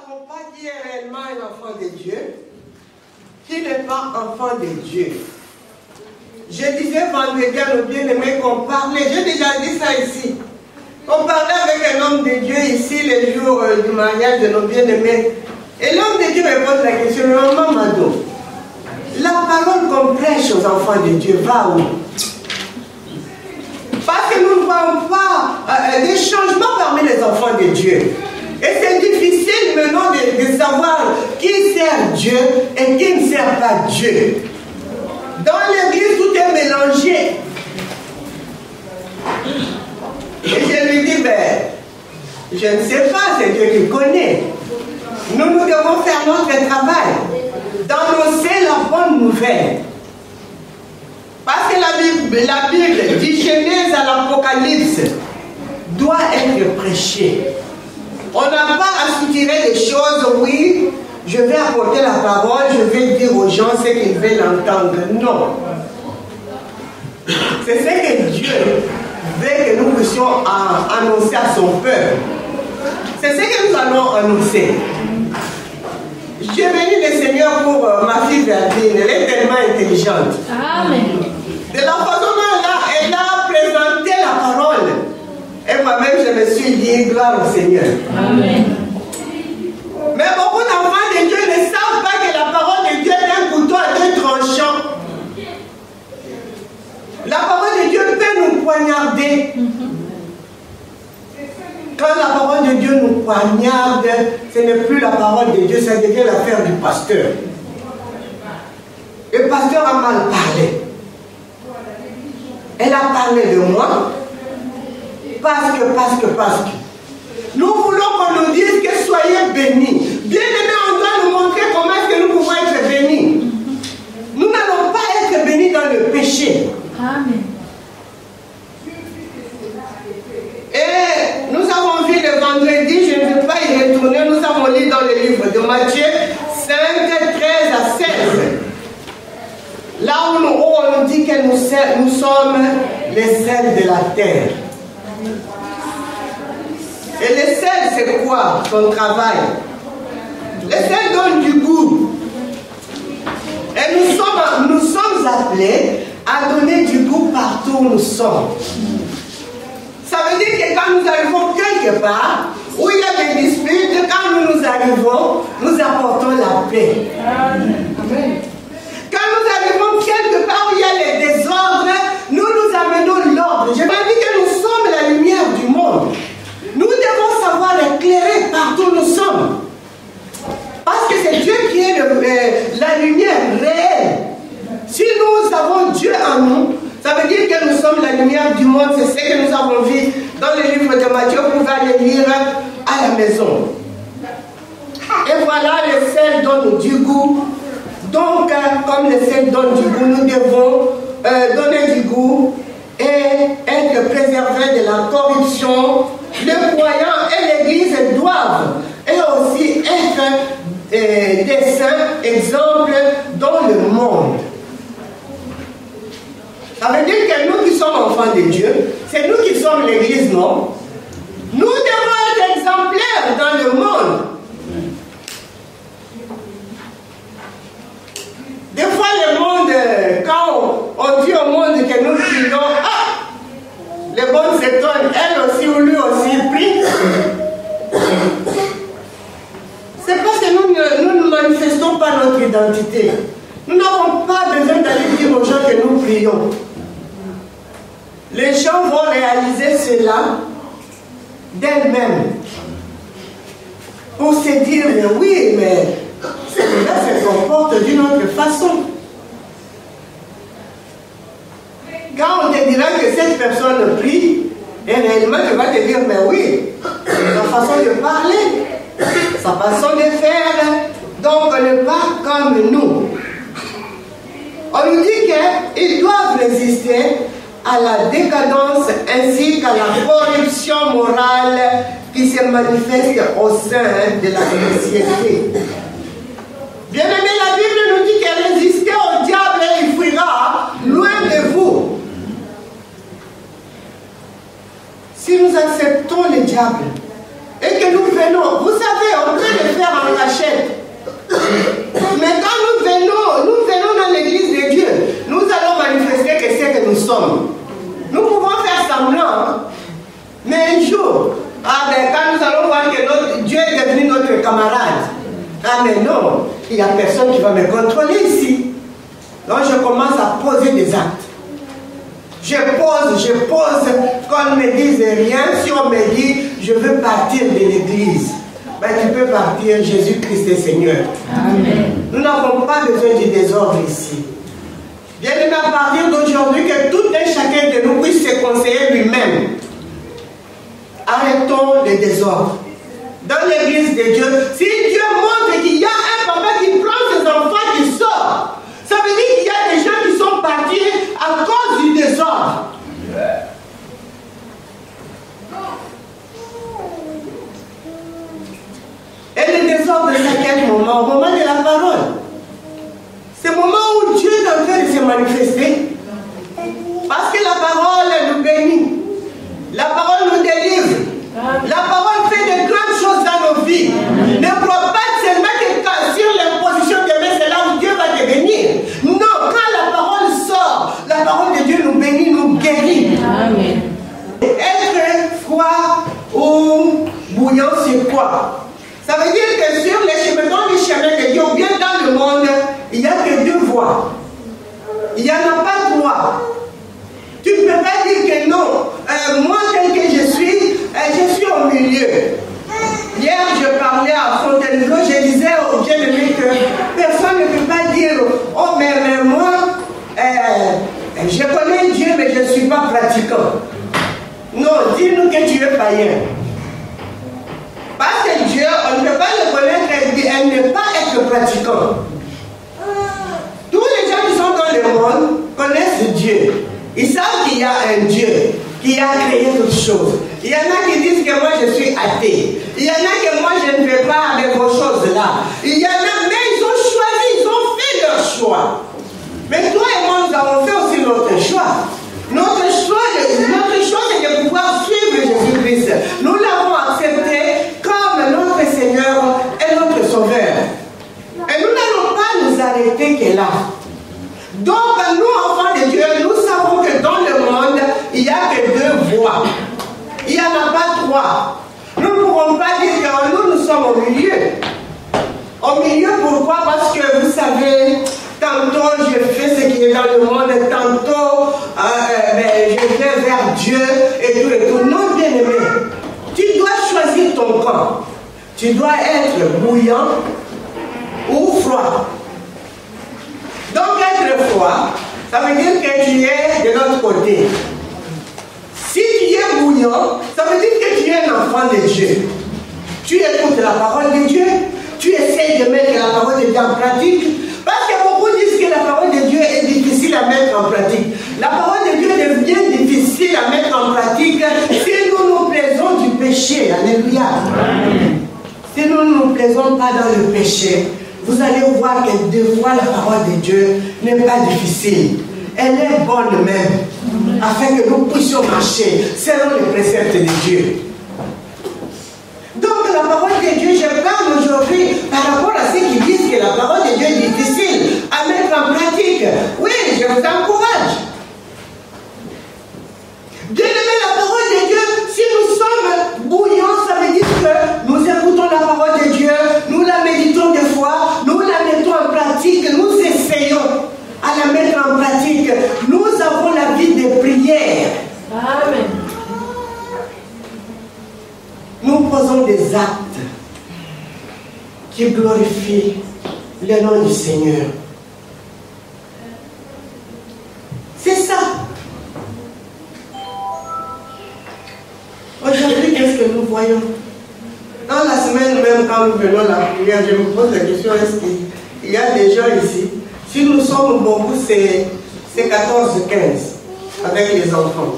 savons pas qui est réellement un enfant de Dieu, qui n'est pas enfant de Dieu. Je disais vendredi à nos bien-aimés qu'on parlait, j'ai déjà dit ça ici, on parlait avec un homme de Dieu ici les jours du mariage de nos bien-aimés. Et l'homme de Dieu me pose la question, maman Mado, la parole qu'on prêche aux enfants de Dieu va où? Parce que nous ne voyons pas des changements parmi les enfants de Dieu. Et c'est difficile maintenant de savoir qui sert Dieu et qui ne sert pas Dieu. Dans l'église, tout est mélangé. Et je lui dis, ben, je ne sais pas, c'est Dieu qui connaît. Nous devons faire notre travail, d'annoncer la bonne nouvelle. Parce que la Bible, du Genèse à l'Apocalypse, doit être prêchée. On n'a pas à soutirer les choses, oui, je vais apporter la parole, je vais dire aux gens ce qu'ils veulent entendre. Non. C'est ce que Dieu veut que nous puissions annoncer à son peuple. C'est ce que nous allons annoncer. J'ai béni le Seigneur pour ma fille Verdine, elle est tellement intelligente. Amen. De la façon dont elle a présenté la parole, et moi-même je me suis dit gloire au Seigneur. Amen. Mais beaucoup d'enfants de Dieu ne savent pas que la parole de Dieu est un couteau à deux tranchants. La parole de Dieu peut nous poignarder. Quand la parole de Dieu nous poignarde, ce n'est plus la parole de Dieu, ça devient l'affaire du pasteur. Le pasteur a mal parlé. Elle a parlé de moi parce que. Nous voulons qu'on nous dise que soyez bénis. Bien-aimés, on doit nous montrer comment est-ce que nous pouvons être bénis. Nous n'allons pas être bénis dans le péché. Amen. Et nous avons vu le vendredi, je ne vais pas y retourner, nous avons lu dans le livre de Matthieu 5, 13 à 16. Là où on nous dit que nous sommes les sels de la terre. Et le sel, c'est quoi son travail? Le sel donne du goût. Et nous sommes appelés à donner du goût partout où nous sommes. Ça veut dire que quand nous arrivons quelque part, où il y a des disputes, quand nous arrivons, nous apportons la paix. Amen. Quand nous arrivons quelque part où il y a les désordres, nous amenons l'ordre. Je m'ai dit que nous sommes la lumière du monde. Nous devons savoir éclairer partout où nous sommes. Parce que c'est Dieu qui est la lumière réelle. Si nous avons Dieu en nous, ça veut dire que nous sommes la lumière du monde. C'est ce que nous avons vu dans le livre de Matthieu. Vous pouvez aller lire à la maison. Et voilà, le sel donne du goût. Donc, comme le sel donne du goût, nous devons donner du goût et être préservés de la corruption. Les croyants et l'Église doivent et aussi être des saints exemples dans le monde. Ça veut dire que nous qui sommes enfants de Dieu, c'est nous qui sommes l'Église, non? Nous devons être exemplaires dans le monde. Des fois, le monde, quand on dit au monde que nous prions, les bonnes s'étonnent, elle aussi ou lui aussi prie. C'est parce que nous ne manifestons pas notre identité. Nous n'avons pas besoin d'aller dire aux gens que nous prions. Les gens vont réaliser cela d'elles-mêmes. Pour se dire, mais oui, mais celui-là se comporte d'une autre façon. Quand on te dira que cette personne prie, et réellement tu vas te dire, mais oui, sa façon de parler, sa façon de faire, donc on n'est pas comme nous. On nous dit qu'ils doivent résister à la décadence ainsi qu'à la corruption morale qui se manifeste au sein de la société. Bien aimé, la Bible nous dit que résister au diable et il fuira loin de vous. Si nous acceptons le diable et que nous venons, vous savez, on peut le faire mais non, il n'y a personne qui va me contrôler ici. Donc je commence à poser des actes. Je pose, qu'on ne me dise rien. Si on me dit, je veux partir de l'église, ben, tu peux partir, Jésus-Christ est Seigneur. Amen. Nous n'avons pas besoin du désordre ici. Bien-aimé, à partir d'aujourd'hui, que tout un chacun de nous puisse se conseiller lui-même. Arrêtons le désordre. Dans l'église de Dieu, si Dieu montre qu'il y a un papa qui prend ses enfants qui sort, ça veut dire qu'il y a des gens qui sont partis à cause du désordre. Et le désordre, c'est à quel moment? Au moment de la parole. C'est le moment où Dieu est en train de se manifester. Parce que la parole nous bénit. La parole nous délivre. La parole fait de grandes choses dans nos vies. Ne crois pas seulement que sur l'imposition de main, c'est là où Dieu va te bénir. Non, quand la parole sort, la parole de Dieu nous bénit, nous guérit. Amen. Être froid ou bouillant, c'est quoi? Ça veut dire que sur les chemins, dans les chemins de Dieu, bien dans le monde, il n'y a que deux voies. Il n'y en a pas trois. Tu ne peux pas dire que non. Moi, tel que je suis au milieu. Hier, je parlais à Fontainebleau, je disais aux bien-aimés que personne ne peut pas dire, oh, mais moi, je connais Dieu, mais je ne suis pas pratiquant. Non, dis-nous que tu es païen. Parce que Dieu, on ne peut pas le connaître et ne pas être pratiquant. Tous les gens qui sont dans le monde connaissent Dieu. Ils savent qu'il y a un Dieu qui a créé toutes choses. Il y en a qui disent que moi je suis athée. Il y en a que moi je ne vais pas avec vos choses-là. Il y en a, mais ils ont choisi, ils ont fait leur choix. Mais toi et moi, nous avons fait aussi notre choix. Notre choix, c'est de pouvoir suivre Jésus-Christ. Nous l'avons accepté comme notre Seigneur et notre Sauveur. Et nous n'allons pas nous arrêter que là. Donc, nous, enfants de Dieu, nous savons que dans le monde, il n'y a que deux voies. Il n'y en a pas trois. Nous ne pouvons pas dire que nous sommes au milieu. Au milieu, pourquoi? Parce que vous savez, tantôt je fais ce qui est dans le monde, tantôt je vais vers Dieu et tout et tout. Non, bien-aimé, tu dois choisir ton camp. Tu dois être bouillant ou froid. Donc être froid, ça veut dire que tu es de l'autre côté. Si tu es bouillant, ça veut dire que tu es un enfant de Dieu. Tu écoutes la parole de Dieu, tu essaies de mettre la parole de Dieu en pratique, parce que beaucoup disent que la parole de Dieu est difficile à mettre en pratique. La parole de Dieu devient difficile à mettre en pratique si nous nous plaisons du péché. Alléluia. Si nous ne nous plaisons pas dans le péché, vous allez voir que deux fois la parole de Dieu n'est pas difficile. Elle est bonne même, afin que nous puissions marcher selon les préceptes de Dieu. Donc la parole de Dieu, je parle aujourd'hui par rapport à ceux qui disent que la parole de Dieu est difficile à mettre en pratique. Oui, je vous encourage. Bien-aimé, la parole de Dieu, si nous sommes bouillants, ça veut dire que nous écoutons la parole de Dieu, nous la méditons des fois, nous la mettons en pratique, nous essayons à la mettre en pratique. Nous avons la vie de prière. Amen. Nous posons des actes qui glorifient le nom du Seigneur. C'est ça. Aujourd'hui, qu'est-ce que nous voyons? Dans la semaine même, quand nous venons à la prière, je me pose la question, est-ce qu'il y a des gens ici? Si nous sommes beaucoup, c'est 14-15, avec les enfants.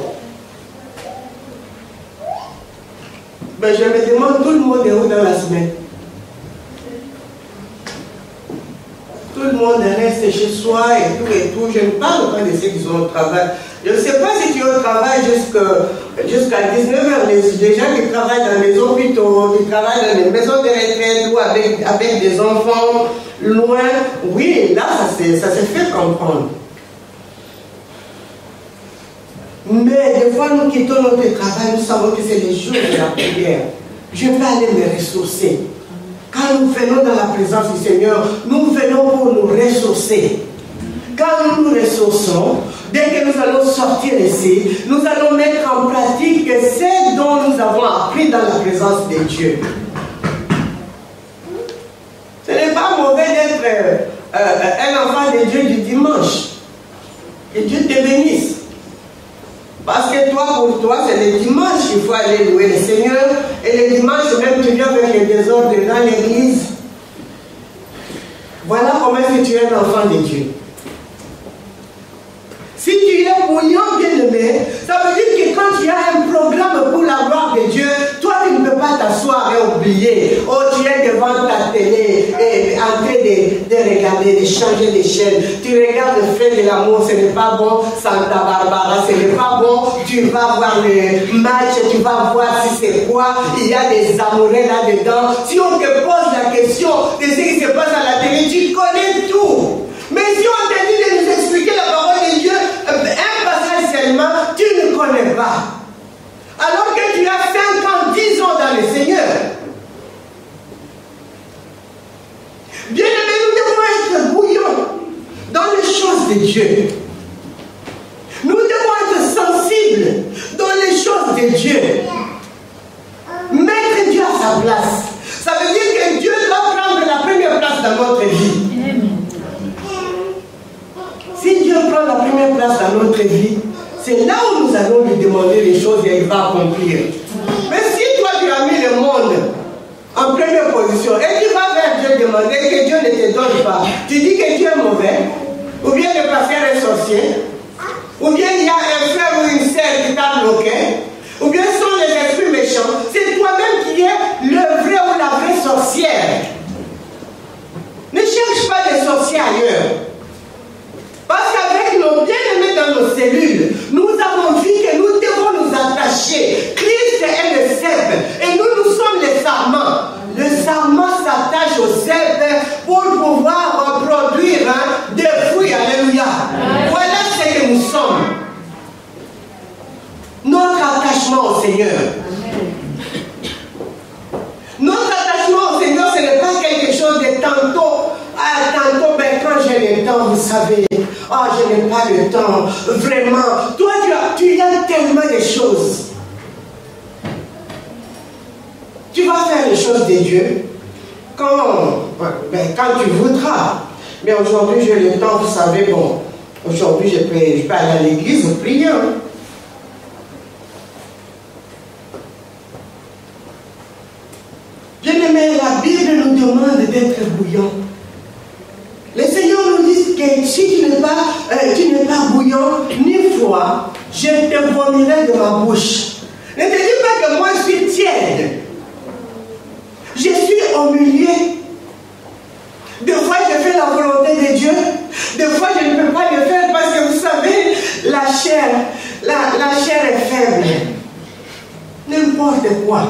Ben, je me demande, tout le monde est où dans la semaine? Tout le monde reste chez soi et tout. Je ne parle pas de ceux qui sont au travail. Je ne sais pas si tu es au travail jusqu'à 19h. Les gens qui travaillent dans les hôpitaux, qui travaillent dans les maisons de retraite ou avec des enfants loin. Oui, là, ça se fait comprendre. Mais des fois, nous quittons notre travail, nous savons que c'est les jours de la prière. Je vais aller me ressourcer. Quand quand nous venons dans la présence du Seigneur, nous venons pour nous ressourcer. Quand nous nous ressourçons, dès que nous allons sortir ici, nous allons mettre en pratique ce dont nous avons appris dans la présence de Dieu. Ce n'est pas mauvais d'être un enfant de Dieu du dimanche. Que Dieu te bénisse. Parce que toi, pour toi, c'est le dimanche qu'il faut aller louer le Seigneur. Et le dimanche, même tu viens avec les désordres dans l'église. Voilà comment tu es un enfant de Dieu. Si tu es bouillant, bien-aimé, ça veut dire que quand tu as un programme pour la gloire de Dieu, toi, tu ne peux pas t'asseoir et oublier. Oh, tu es devant ta télé et en train de regarder, de changer de chaîne. Tu regardes le fait de l'amour, ce n'est pas bon. Santa Barbara, ce n'est pas bon. Tu vas voir le match, tu vas voir si c'est quoi. Il y a des amoureux là-dedans. Si on te pose la question de ce qui se passe à la télé, tu connais tout. Mais si on te dit de nous expliquer la parole de Dieu, un passage seulement, tu ne connais pas. Alors que tu as 5 ans, 10 ans dans le Seigneur. Bien-aimés, nous devons être bouillants dans les choses de Dieu. Nous devons être sensibles dans les choses de Dieu. Mettre Dieu à sa place. Ça veut dire que Dieu doit prendre la première place dans notre vie. Si Dieu prend la première place dans notre vie, c'est là où nous allons lui demander les choses et il va accomplir. Mais si toi tu as mis le monde en première position et tu vas vers Dieu demander que Dieu ne te donne pas, tu dis que Dieu est mauvais, ou bien le pasteur est sorcier, ou bien il y a un frère ou une sœur qui t'a bloqué, ou bien ce sont les esprits méchants, c'est toi-même qui es le vrai ou la vraie sorcière. Ne cherche pas des sorciers ailleurs. Parce qu'avec nos bien-aimés dans nos cellules, nous avons vu que nous devons nous attacher. Christ est le cep et nous sommes les sarments. Le sarment s'attache au cep pour pouvoir produire des fruits. Alléluia. Voilà ce que nous sommes. Notre attachement au Seigneur. Notre attachement au Seigneur, ce n'est pas quelque chose de tantôt. Ah, tantôt, ben, quand j'ai le temps, vous savez. Ah, je n'ai pas le temps. Vraiment. Toi, tu as tellement de choses. Tu vas faire les choses de Dieu quand tu voudras. Mais aujourd'hui, j'ai le temps, vous savez, bon. Aujourd'hui, je peux aller à l'église prier. Bien-aimé, la Bible nous demande d'être bouillant. Le Seigneur nous dit que si tu n'es pas bouillant, ni froid, je te vomirai de ma bouche. Ne te dis pas que moi je suis tiède. Je suis au milieu. Des fois je fais la volonté de Dieu. Des fois je ne peux pas le faire parce que vous savez, la chair est faible. N'importe quoi.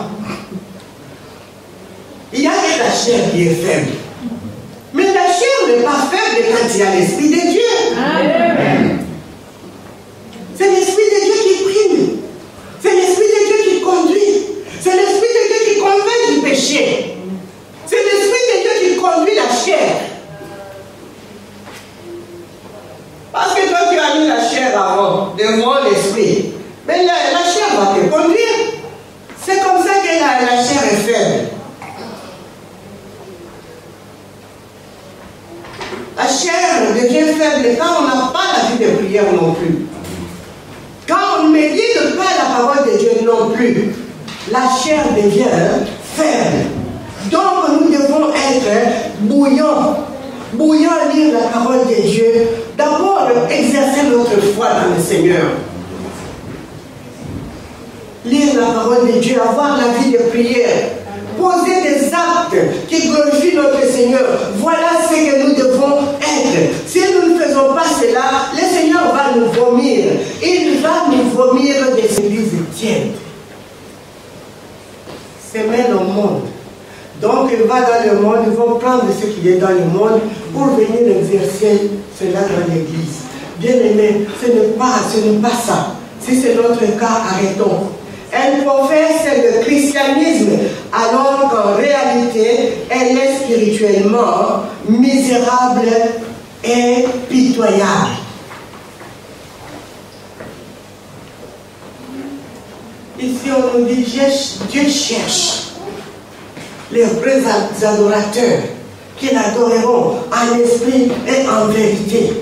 Il y a que la chair qui est faible. Mais la chair n'est pas faible quand il y a l'Esprit de Dieu. Amen. C'est l'Esprit de Dieu qui prime. C'est l'Esprit de Dieu qui conduit. C'est l'Esprit de Dieu qui convainc du péché. C'est l'Esprit de Dieu qui conduit la chair. Parce que toi tu as mis la chair avant, devant l'Esprit. Mais la chair va te conduire. C'est comme ça que la chair est faible. La chair devient faible quand on n'a pas la vie de prière non plus. Quand on ne médite pas la parole de Dieu non plus, la chair devient faible. Donc nous devons être bouillants. Bouillants, lire la parole de Dieu. D'abord, exercer notre foi dans le Seigneur. Lire la parole de Dieu, avoir la vie de prière. Poser des actes qui glorifient notre Seigneur. Voilà ce que nous devons être. Si nous ne faisons pas cela, le Seigneur va nous vomir. Il va nous vomir des églises tièdes. C'est même le monde. Donc il va dans le monde, ils vont prendre ce qui est dans le monde pour venir exercer cela dans l'église. Bien aimé, ce n'est pas ça. Si c'est notre cas, arrêtons. Elle professe le christianisme alors qu'en réalité, elle est spirituellement misérable et pitoyable. Ici, on nous dit, Dieu cherche les vrais adorateurs qui l'adoreront en esprit et en vérité.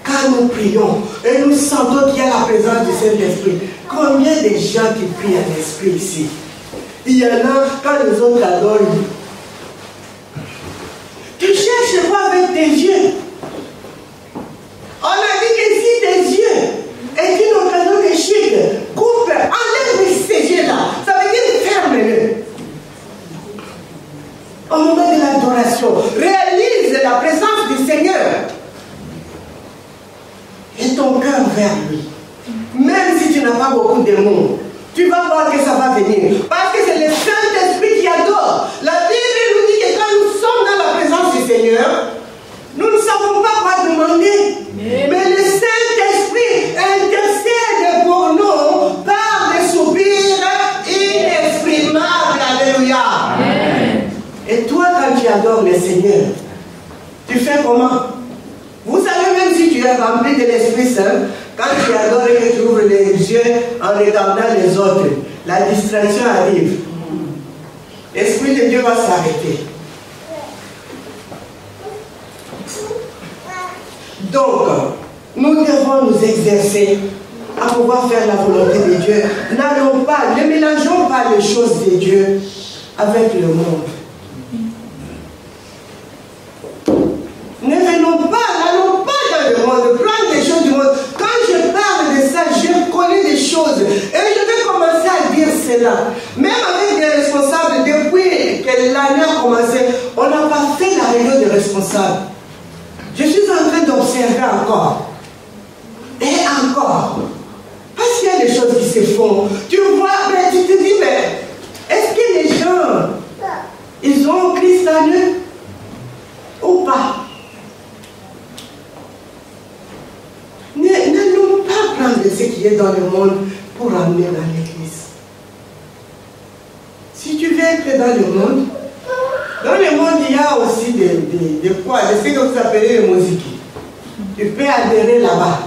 Quand nous prions et nous sentons qu'il y a la présence du Saint-Esprit, combien de gens qui prient en esprit ici? Il y en a, quand les autres adorent, tu cherches quoi avec tes yeux? On a dit que si tes yeux est une occasion de chute, coupe, enlève ces yeux-là. Ça veut dire ferme-le. Au moment de l'adoration, réalise la présence du Seigneur. Et ton cœur vers lui. Même si tu n'as pas beaucoup de mots, tu vas voir que ça va venir. Parce que c'est le Saint-Esprit qui adore. La Bible nous dit que quand nous sommes dans la présence du Seigneur, nous ne savons pas quoi demander. Mais le Saint-Esprit intercède pour nous par des soupirs inexprimables. Alléluia. Et toi, quand tu adores le Seigneur, tu fais comment? Vous savez, même si tu es rempli de l'Esprit Saint, quand tu adores et que tu ouvres les yeux en regardant les autres, la distraction arrive. L'Esprit de Dieu va s'arrêter. Donc, nous devons nous exercer à pouvoir faire la volonté de Dieu. N'allons pas, ne mélangeons pas les choses de Dieu avec le monde. Ne venons pas, n'allons pas dans le monde, prendre les choses du monde. Quand je parle de ça, je connais des choses. Et je vais commencer à dire cela. Même avec des responsables, depuis que l'année a commencé, on n'a pas fait la réunion des responsables. Je suis en train d'observer encore. Et encore. Parce qu'il y a des choses qui se font. Tu vois, mais tu te dis, mais est-ce que les gens, ils ont Christ en eux ou pas? N'allons pas prendre ce qui est dans le monde pour amener dans l'église. Si tu veux être dans le monde, il y a aussi des poids, de ce que vous appelez les musiques. Tu peux adhérer là-bas.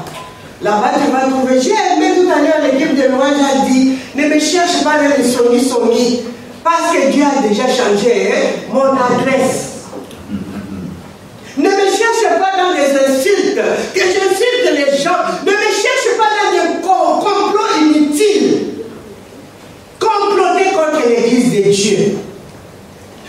Là-bas, tu vas trouver. J'ai aimé tout à l'heure, l'équipe de louange a dit, ne me cherche pas dans les songi, parce que Dieu a déjà changé mon adresse. Ne me cherche pas dans les insultes, que j'insulte les gens. Ne me cherche pas dans des complots inutiles. Comploter contre l'église de Dieu.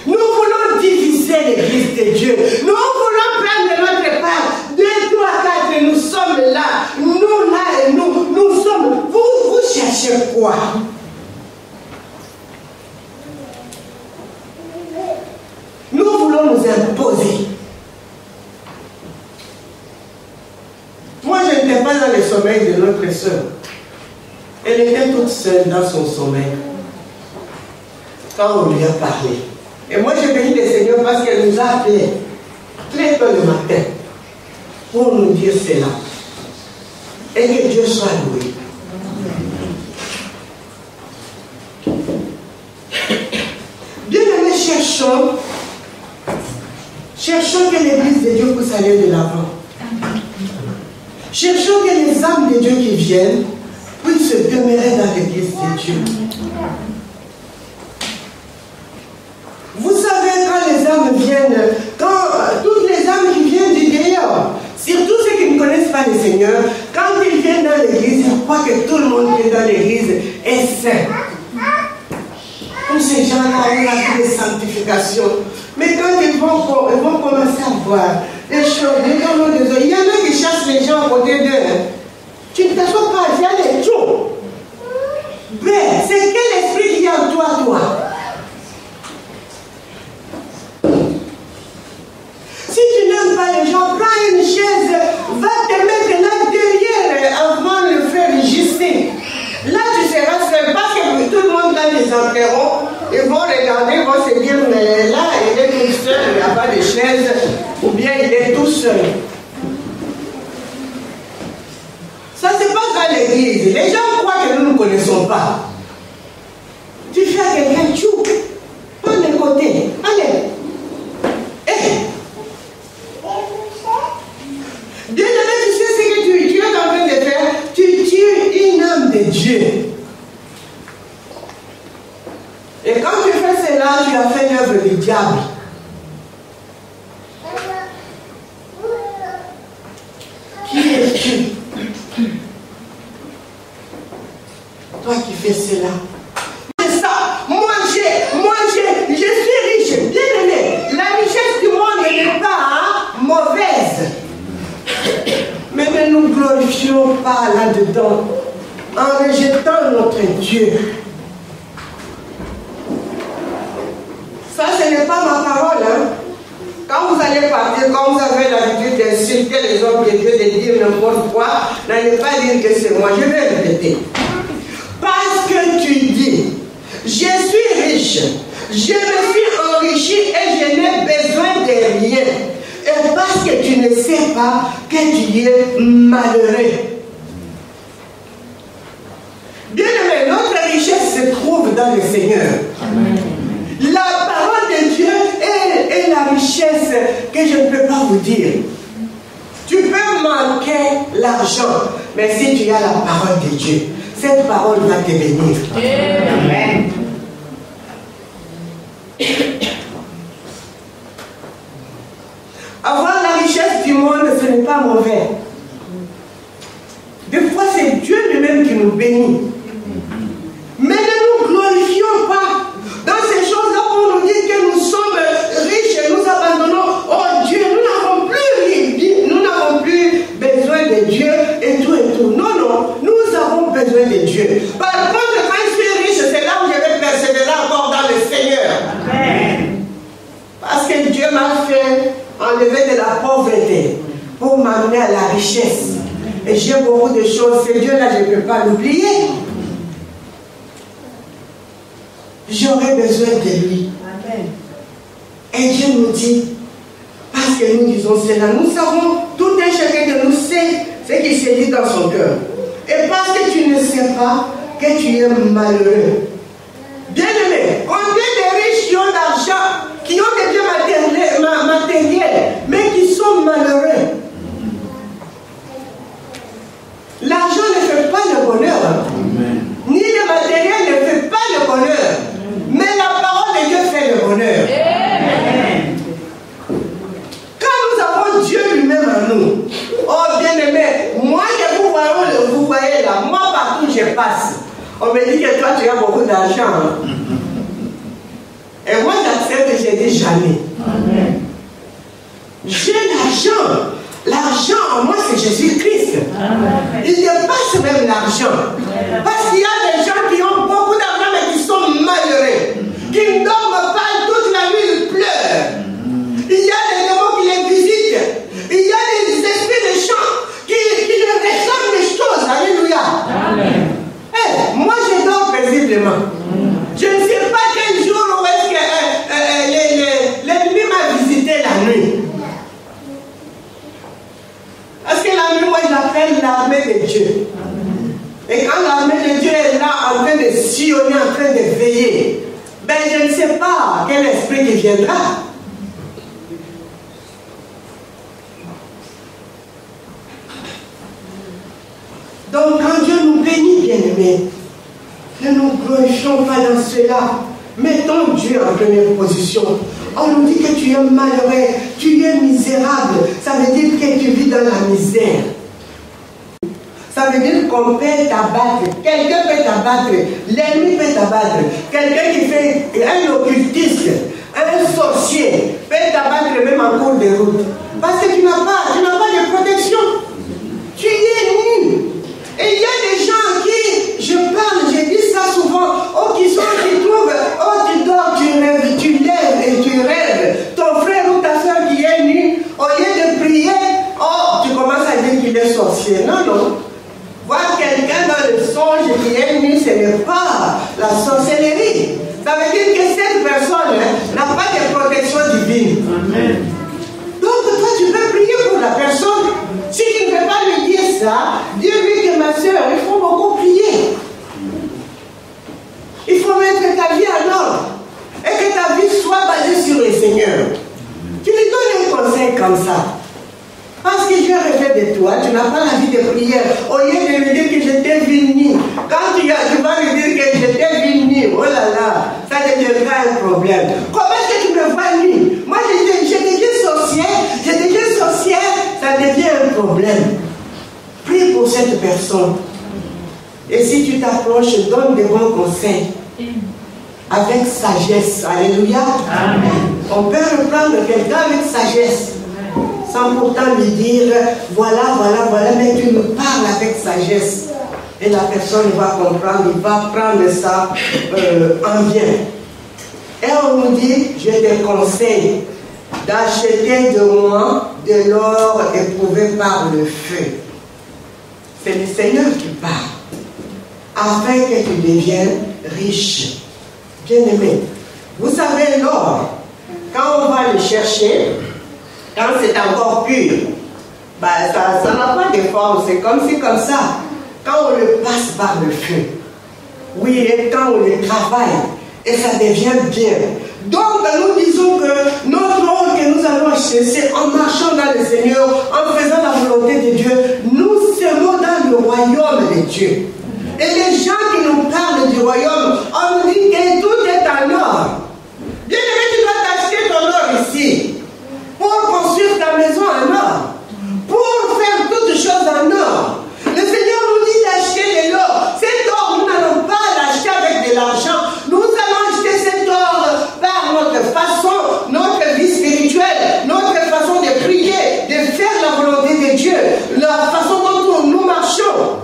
Nous voulons diviser l'église de Dieu. Nous voulons prendre notre part. 2, 3, 4, nous sommes là. Nous là et nous sommes. Vous cherchez quoi? Nous voulons nous imposer. Moi, je n'étais pas dans le sommeil de notre soeur. Elle était toute seule dans son sommeil. Quand on lui a parlé. Et moi, j'ai béni le Seigneur parce qu'elle nous a appelés très tôt le matin pour nous dire cela. Et que Dieu soit loué. Bien-aimés, cherchons que l'église de Dieu puisse aller de l'avant. Cherchons que les âmes de Dieu qui viennent puissent se demeurer dans l'église de Dieu. Vous savez, quand les âmes viennent, quand toutes les âmes qui viennent du dehors, surtout ceux qui ne connaissent pas le Seigneur, quand ils viennent dans l'église, ils croient que tout le monde qui est dans l'église est saint. Comme ces gens-là ont la vie de sanctification. Mais quand ils vont commencer à voir des choses, il y en a qui chassent les gens à côté d'eux. Tu ne t'assois pas, il y a des trous. Mais c'est quel esprit qui est en toi, Si tu n'aimes pas les gens, prends une chaise, va te mettre là derrière avant le frère Justin. Là, tu seras seul parce que tout le monde là les enterrons. Ils vont regarder, ils vont se dire, mais là, il est tout seul, il n'y a pas de chaise, ou bien il est tout seul. Ça, c'est pas dans l'église. Les gens croient que nous ne connaissons pas. Tu fais à quelqu'un, tchou, prends le côté, allez. misérable. Qui es-tu? Toi qui fais cela. C'est ça. Moi, je suis riche. Bien aimé. La richesse du monde n'est pas mauvaise. Mais ne nous glorifions pas là-dedans en rejetant notre Dieu. Ça, ce n'est pas ma parole. Hein? Quand vous allez partir, quand vous avez l'habitude d'insulter les hommes de Dieu, de dire n'importe quoi, n'allez pas dire que c'est moi. Je vais répéter. Parce que tu dis, je suis riche, je me suis enrichi et je n'ai besoin de rien. Et parce que tu ne sais pas que tu es malheureux. Bien aimé, notre richesse se trouve dans le Seigneur. Amen. La parole de Dieu est la richesse que je ne peux pas vous dire. Tu peux manquer l'argent, mais si tu as la parole de Dieu, cette parole va te bénir. Amen. Avoir la richesse du monde, ce n'est pas mauvais. Des fois, c'est Dieu lui-même qui nous bénit. Mais ne nous glorifions pas dans ces choses-là pour nous dire que nous sommes riches et nous abandonnons. Oh Dieu, nous n'avons plus besoin de Dieu et tout et tout. Non, non, nous avons besoin de Dieu. Par contre, quand je suis riche, c'est là où je vais persévérer encore dans le Seigneur. Amen. Parce que Dieu m'a fait enlever de la pauvreté pour m'amener à la richesse. Et j'ai beaucoup de choses. Ce Dieu-là, je ne peux pas l'oublier. J'aurais besoin de lui. Amen. Et Dieu nous dit, parce que nous disons cela, nous savons, tout un chacun de nous sait ce qui se dit dans son cœur. Et parce que tu ne sais pas que tu es malheureux. Bien aimé, combien de riches qui ont l'argent, qui ont des biens matériels, mais qui sont malheureux. L'argent ne fait pas le bonheur. Amen. Ni le matériel ne fait pas le bonheur. Mais la parole de Dieu fait le bonheur. Amen. Quand nous avons Dieu lui-même en nous, oh bien-aimé, moi que vous voyez là, moi partout je passe, on me dit que toi tu as beaucoup d'argent. Hein? Et moi j'accepte et je dis jamais. Amen. J'ai l'argent. L'argent en moi c'est Jésus-Christ. Il dépasse même l'argent. Parce qu'il y a des gens qui ont beaucoup d'argent mais qui sont malheureux. Qui ne dorment pas toute la nuit, ils pleurent. Il y a des démons qui les visitent. Il y a des esprits de chant qui leur réclament des choses. Alléluia. Hey, moi je dors paisiblement. Je ne sais pas quel jour où est-ce que l'ennemi m'a visité la nuit. Parce que la nuit, moi j'appelle l'armée de Dieu. Et quand l'armée de Dieu est là en train de sillonner, en train de veiller, ben je ne sais pas quel esprit qui viendra. Donc quand Dieu nous bénit, bien-aimés, ne nous glorifions pas dans cela. Mettons Dieu en première position. On nous dit que tu es malheureux, tu es misérable. Ça veut dire que tu vis dans la misère. Ça veut dire qu'on peut t'abattre. Quelqu'un peut t'abattre. L'ennemi peut t'abattre. Quelqu'un qui fait un occultiste, un sorcier, peut t'abattre même en cours de route. Parce que tu n'as pas de protection. Tu es nu. Et il y a des gens à qui je parle, je dis ça souvent, qui trouvent, tu dors, tu rêves, tu lèves et tu rêves. Ton frère ou ta soeur qui est nu, au lieu de prier, tu commences à dire qu'il est sorcier. Non, non. Voir quelqu'un dans le songe qui est nu, ce n'est pas la sorcellerie. Ça veut dire que cette personne n'a pas de protection divine. Amen. Donc toi, tu peux prier pour la personne. Si tu ne peux pas lui dire ça, dis-lui que ma soeur, il faut beaucoup prier. Il faut mettre ta vie en ordre. Et que ta vie soit basée sur le Seigneur. Tu lui donnes un conseil comme ça. Parce que Dieu rêvé de toi, tu n'as pas la vie de prière. Au lieu de lui dire que je t'ai vu nu. Quand tu vas lui dire que je t'ai vu nu, oh là là, ça deviendra un problème. Comment est-ce que tu me vois personne. Et si tu t'approches, donne des bons conseils. Avec sagesse. Alléluia. Amen. On peut reprendre quelqu'un avec sagesse. Sans pourtant lui dire, voilà, mais tu nous parles avec sagesse. Et la personne va comprendre, il va prendre ça en bien. Et on nous dit, je te conseille d'acheter de moi de l'or éprouvé par le feu. C'est le Seigneur qui parle. Afin que tu deviennes riche. Bien-aimé, vous savez l'or, quand on va le chercher, quand c'est encore pur, bah, ça n'a pas de forme, c'est comme si comme ça. Quand on le passe par le feu, oui, et quand on le travaille, et ça devient bien. Donc nous disons que notre or que nous allons acheter, c'est en marchant dans le Seigneur, en faisant la volonté de Dieu, nous serons dans le royaume de Dieu. Et les gens qui nous parlent du royaume, on nous dit que tout est en or. Bien-aimé, tu dois t'acheter ton or ici pour construire ta maison en or, pour faire toutes choses en or. Le Seigneur nous dit d'acheter de l'or. Cet or, nous n'allons pas l'acheter avec de l'argent. Nous allons acheter cet or par notre façon, notre vie spirituelle, notre façon de prier, de faire la volonté de Dieu, la façon dont nous marchons.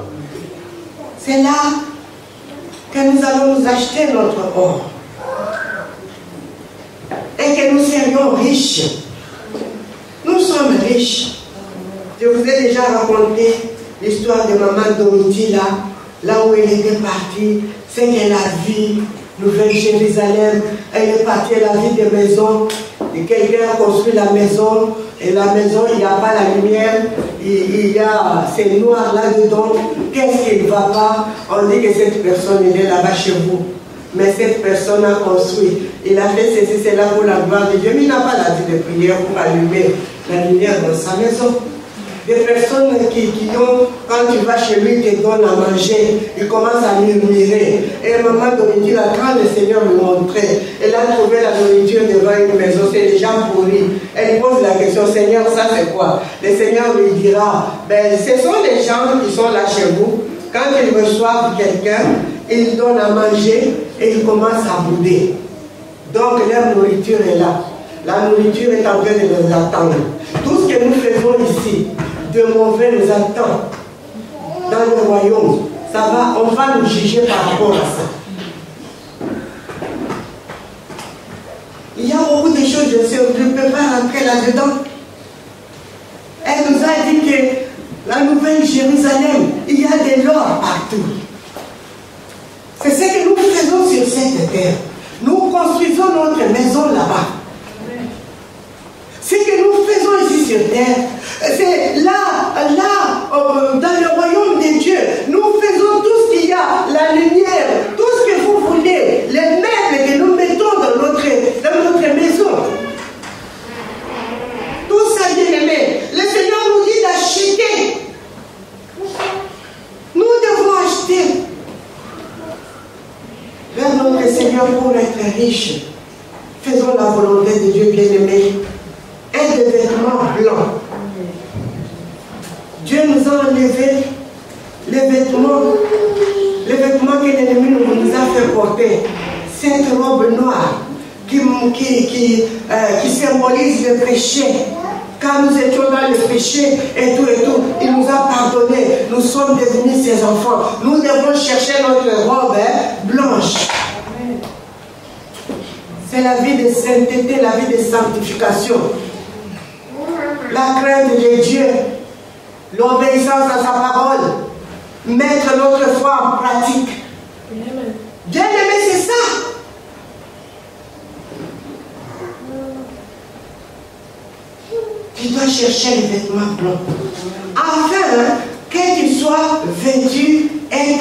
C'est là que nous allons nous acheter notre or. Et que nous serions riches. Nous sommes riches. Je vous ai déjà raconté l'histoire de maman Dorothy là où elle était partie. C'est qu'elle a vu Nouvelle-Jérusalem. Elle est partie, elle a vu des maisons. Et quelqu'un a construit la maison. Et la maison, il n'y a pas la lumière. Il y a, c'est noir là-dedans. Qu'est-ce qui ne va pas? On dit que cette personne, elle est là-bas chez vous. Mais cette personne a construit. Il a fait ceci, c'est là pour la gloire de Dieu. Mais il n'a pas la vie de prière pour allumer la lumière dans sa maison. Des personnes qui ont, quand tu vas chez lui, te donnent à manger, ils commencent à murmurer. Et maman Dominique, quand le Seigneur lui montrait, elle a trouvé la nourriture devant une maison, c'est déjà pourri. Elle pose la question, Seigneur, ça c'est quoi? Le Seigneur lui dira, ben, ce sont des gens qui sont là chez vous. Quand ils reçoivent quelqu'un, ils donnent à manger et ils commencent à bouder. Donc leur nourriture est là. La nourriture est en train de les attendre. Tout ce que nous faisons ici, de mauvais nous attend dans le royaume. Ça va, on va nous juger par rapport à ça. Il y a beaucoup de choses, je ne peux pas rentrer là-dedans. Elle nous a dit que la Nouvelle-Jérusalem, il y a de l'or partout. C'est ce que nous faisons sur cette terre. Nous construisons notre maison là-bas. Ce que nous faisons ici sur terre, c'est là, dans le royaume de Dieu. Nous faisons tout ce qu'il y a, la lumière, tout ce que vous voulez, les meubles que nous mettons dans notre maison. Tout ça, bien aimé. Le Seigneur nous dit d'acheter. Nous devons acheter vers notre Seigneur pour être riches. Faisons la volonté de Dieu, bien aimé. Et des vêtements blancs. Dieu nous a enlevé les vêtements que l'ennemi nous a fait porter. Cette robe noire qui symbolise le péché. Quand nous étions dans le péché et tout, il nous a pardonné. Nous sommes devenus ses enfants. Nous devons chercher notre robe blanche. C'est la vie de sainteté, la vie de sanctification. La crainte de Dieu, l'obéissance à sa parole, mettre notre foi en pratique. Bien aimé, c'est ça. Tu dois chercher les vêtements blancs afin que tu sois vêtu et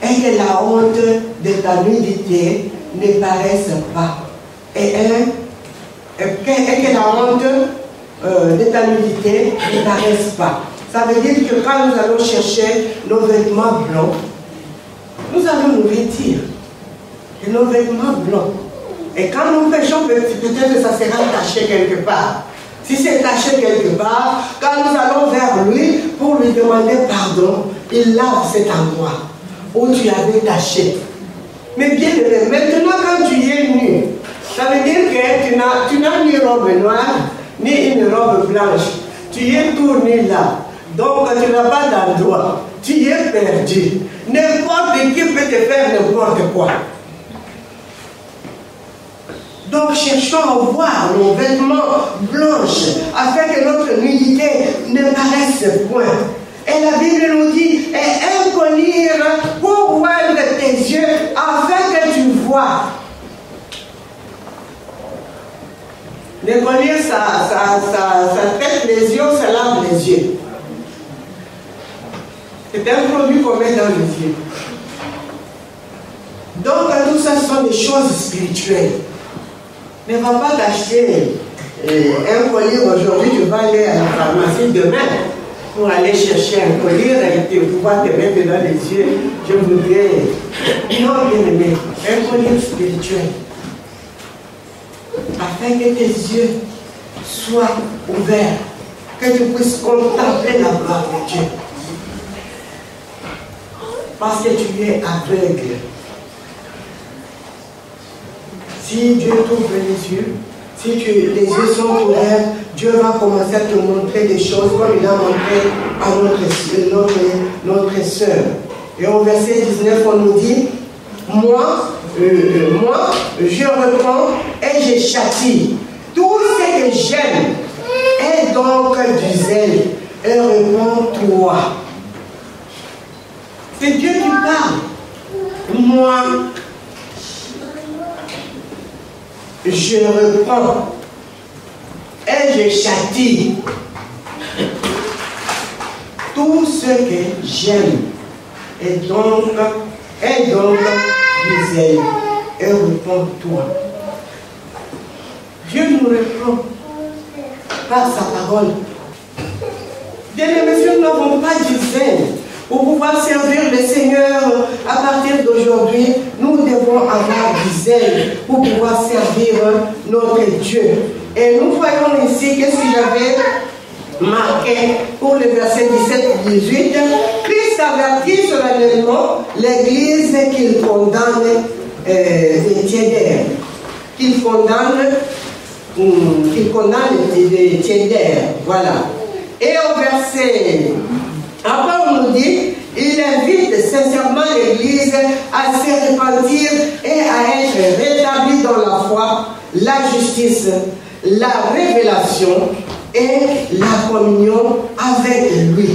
que la honte de ta nudité ne paraisse pas. Et que la honte de ta nudité ne paraisse pas. Ça veut dire que quand nous allons chercher nos vêtements blancs, nous allons nous vêtir de nos vêtements blancs. Et quand nous péchons, peut-être ça sera taché quelque part. Si c'est taché quelque part, quand nous allons vers lui pour lui demander pardon, il lave cet endroit où tu avais taché. Mais bien aimé, maintenant quand tu es nu, ça veut dire que tu n'as ni robe noire, ni une robe blanche. Tu es tourné là. Donc tu n'as pas d'endroit. Tu es perdu. N'importe qui peut te faire n'importe quoi. Donc cherchons à voir nos vêtements blanches afin que notre nudité ne paraisse point. Et la Bible nous dit, et un collier pour ouvrir tes yeux afin que tu vois. Le collier, ça traite les yeux, ça lave les yeux. C'est un produit qu'on met dans les yeux. Donc tout ça sont des choses spirituelles. Ne va pas t'acheter un collier aujourd'hui, tu vas aller à la pharmacie demain pour aller chercher un collier et pouvoir te mettre dans les yeux. Je voudrais, non bien aimé, un collier spirituel. Afin que tes yeux soient ouverts, que tu puisses contempler la gloire de Dieu. Parce que tu es aveugle. Si Dieu t'ouvre les yeux, si les yeux sont ouverts, Dieu va commencer à te montrer des choses comme il a montré à notre sœur. Et au verset 19, on nous dit, moi, je reprends et je châtie. Tout ce que j'aime est donc du zèle. Et réponds-toi. C'est Dieu qui parle. Moi, je reprends et je châtie tout ce que j'aime et donc du zèle. Et réponds-toi. Dieu nous répond par sa parole. Bien aimés, si nous n'avons pas du zèle pour pouvoir servir le Seigneur à partir d'aujourd'hui, nous devons avoir du zèle pour pouvoir servir notre Dieu. Et nous voyons ici, qu'est-ce que j'avais marqué pour le verset 17-18. Christ avertit solennellement l'Église qu'il condamne les tiédaires. Qu'il condamne les tiédaires. Voilà. Et au verset, après on nous dit, il invite sincèrement l'Église à se repentir et à être rétablie dans la foi, la justice, la révélation et la communion avec lui.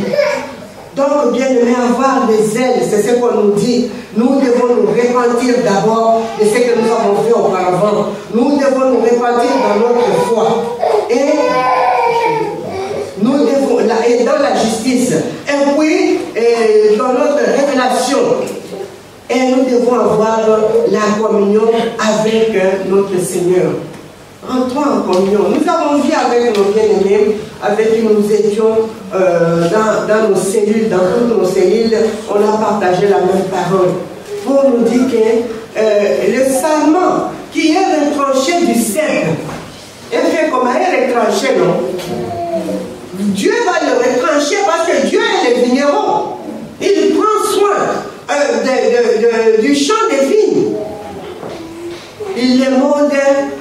Donc, bien aimé, avoir des ailes, c'est ce qu'on nous dit. Nous devons nous repentir d'abord de ce que nous avons fait auparavant. Nous devons nous repentir dans notre foi. Et nous devons, et dans la justice. Et puis, dans notre révélation. Et nous devons avoir la communion avec notre Seigneur. Entrons en communion. Nous avons vu avec nos bien-aimés, avec qui nous étions dans nos cellules, dans toutes nos cellules, on a partagé la même parole. Pour nous dire que le sarment qui est retranché du cèdre est fait comme un retranché, non? Dieu va le retrancher parce que Dieu est le vigneron. Il prend soin du champ des vignes. Il les monte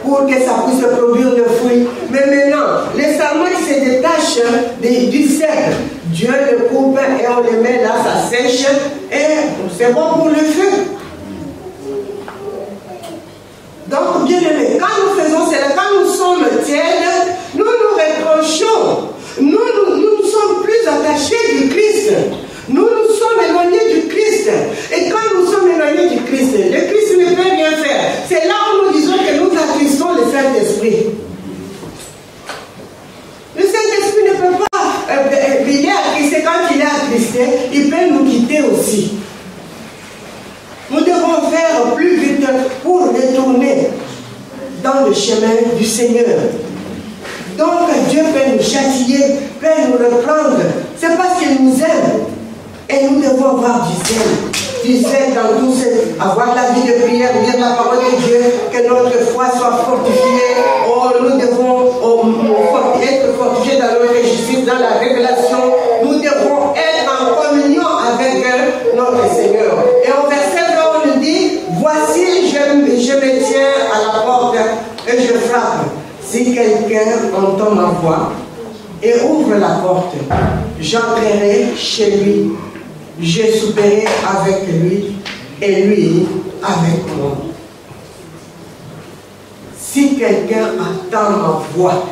pour que ça puisse produire le fruit. Mais maintenant, les sarments qui se détachent du cèdre, Dieu le coupe et on les met là, ça sèche et c'est bon pour le feu. Donc, bien aimé, quand nous faisons cela, quand nous sommes tièdes, nous nous reprochons. Nous sommes plus attachés du Christ. Nous nous sommes éloignés du Christ. Et quand nous sommes éloignés du Christ, le Christ ne peut rien faire. C'est là où nous disons que nous attristons le Saint-Esprit. Le Saint-Esprit ne peut pas, il est attristé. Quand il est attristé, il peut nous quitter aussi. Nous devons faire plus vite pour retourner dans le chemin du Seigneur. Donc Dieu peut nous châtier, peut nous reprendre. C'est parce qu'il nous aime. Et nous devons avoir du zèle dans tout ce, avoir la vie de prière, lire la parole de Dieu, que notre foi soit fortifiée. Oh, nous devons être fortifiés dans notre justice, dans la révélation. Nous devons être en communion avec si quelqu'un entend ma voix et ouvre la porte, j'entrerai chez lui, je souperai avec lui et lui avec moi. Si quelqu'un entend ma voix,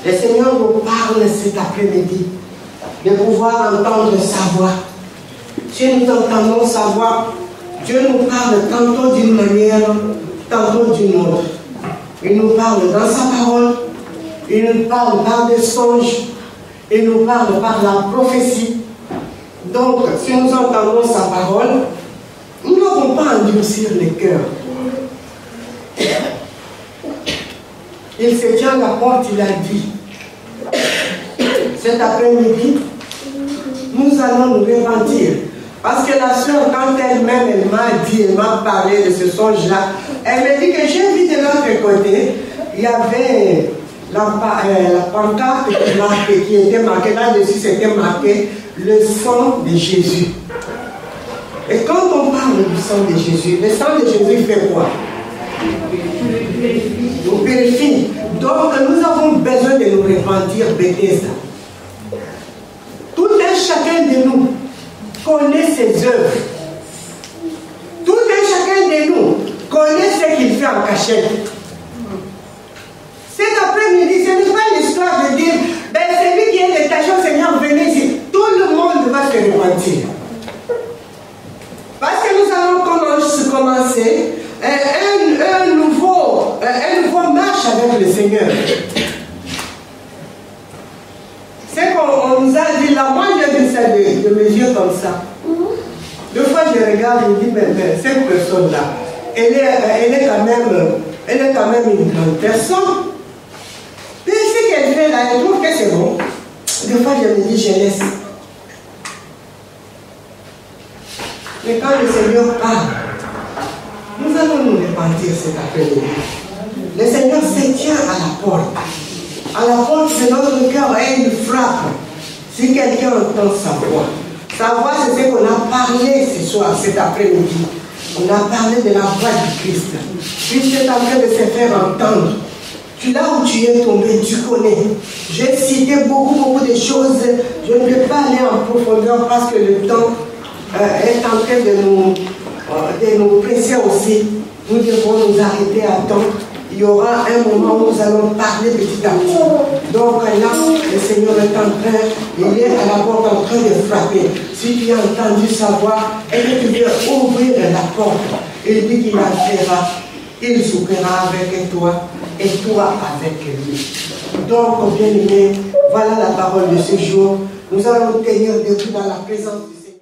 le Seigneur nous parle cet après-midi de pouvoir entendre sa voix. Si nous entendons sa voix, Dieu nous parle tantôt d'une manière, tantôt d'une autre. Il nous parle dans sa parole, il nous parle par des songes, il nous parle par la prophétie. Donc, si nous entendons sa parole, nous n'avons pas à endurcir les cœurs. Il se tient à la porte, il a dit. Cet après-midi, nous allons nous repentir. Parce que la soeur, quand elle-même, elle m'a dit, elle m'a parlé de ce songe-là, elle m'a dit que j'ai vu de l'autre côté, il y avait la pancarte qui était marquée, là-dessus c'était marqué le sang de Jésus. Et quand on parle du sang de Jésus, le sang de Jésus fait quoi? Nous purifie. Donc nous avons besoin de nous repentir, Bethesda. Tout un chacun de nous connaît ses œuvres. Tout un chacun de nous connaît ce qu'il fait en cachette. Cet après-midi, ce n'est pas l'histoire de dire, ben celui qui est détaché au Seigneur, venez ici. Tout le monde va se repentir. Parce que nous allons commencer un nouveau marche avec le Seigneur. C'est qu'on nous a dit là, moi j'ai vu ça de mes yeux comme ça. Deux fois je regarde et je dis, mais cette personne-là, elle est quand même une grande personne. Et ce qu'elle fait là, elle trouve que c'est bon. Des fois je me dis, je laisse. Mais quand le Seigneur parle, nous allons nous repentir cet après-midi. Le Seigneur se tient à la porte. À la porte de notre cœur et il frappe. Si quelqu'un entend sa voix c'est ce qu'on a parlé ce soir, cet après-midi. On a parlé de la voix du Christ. Christ est en train de se faire entendre. Là où tu es tombé, tu connais. J'ai cité beaucoup de choses. Je ne vais pas aller en profondeur parce que le temps est en train de nous presser aussi. Nous devons nous arrêter à temps. Il y aura un moment où nous allons parler petit à petit. Donc là, le Seigneur est en train, il est à la porte en train de frapper. Si tu as entendu sa voix et que tu viens ouvrir la porte, il dit qu'il la fera, il soupera avec toi et toi avec lui. Donc, bien aimé, voilà la parole de ce jour. Nous allons tenir debout dans la présence du Seigneur.